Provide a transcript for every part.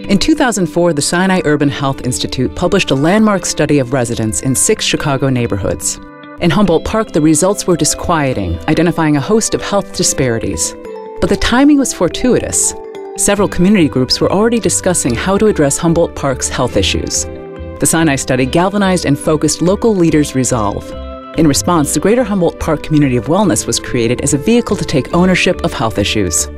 In 2004, the Sinai Urban Health Institute published a landmark study of residents in 6 Chicago neighborhoods. In Humboldt Park, the results were disquieting, identifying a host of health disparities. But the timing was fortuitous. Several community groups were already discussing how to address Humboldt Park's health issues. The Sinai study galvanized and focused local leaders' resolve. In response, the Greater Humboldt Park Community of Wellness was created as a vehicle to take ownership of health issues.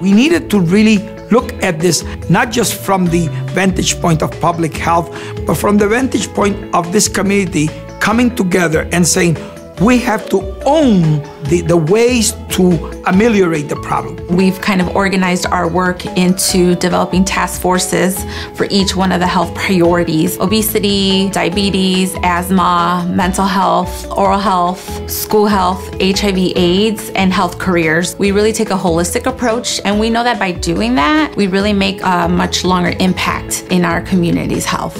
We needed to really look at this not just from the vantage point of public health, but from the vantage point of this community coming together and saying, we have to own the ways to ameliorate the problem. We've kind of organized our work into developing task forces for each one of the health priorities: obesity, diabetes, asthma, mental health, oral health, school health, HIV/AIDS, and health careers. We really take a holistic approach, and we know that by doing that, we really make a much longer impact in our community's health.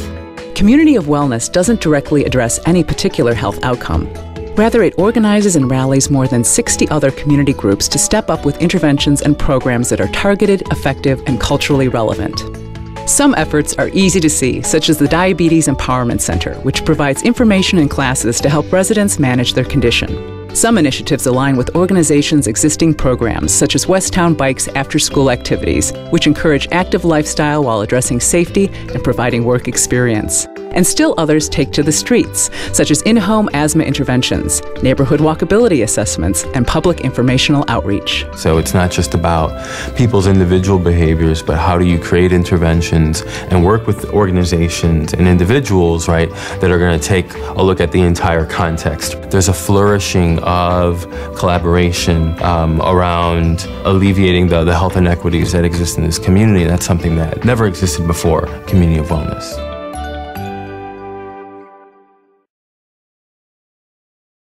Community of Wellness doesn't directly address any particular health outcome. Rather, it organizes and rallies more than 60 other community groups to step up with interventions and programs that are targeted, effective, and culturally relevant. Some efforts are easy to see, such as the Diabetes Empowerment Center, which provides information and classes to help residents manage their condition. Some initiatives align with organizations' existing programs, such as Westtown Bike's after-school activities, which encourage active lifestyle while addressing safety and providing work experience. And still others take to the streets, such as in-home asthma interventions, neighborhood walkability assessments, and public informational outreach. So it's not just about people's individual behaviors, but how do you create interventions and work with organizations and individuals, right, that are going to take a look at the entire context. There's a flourishing of collaboration around alleviating the health inequities that exist in this community. That's something that never existed before, Community of Wellness.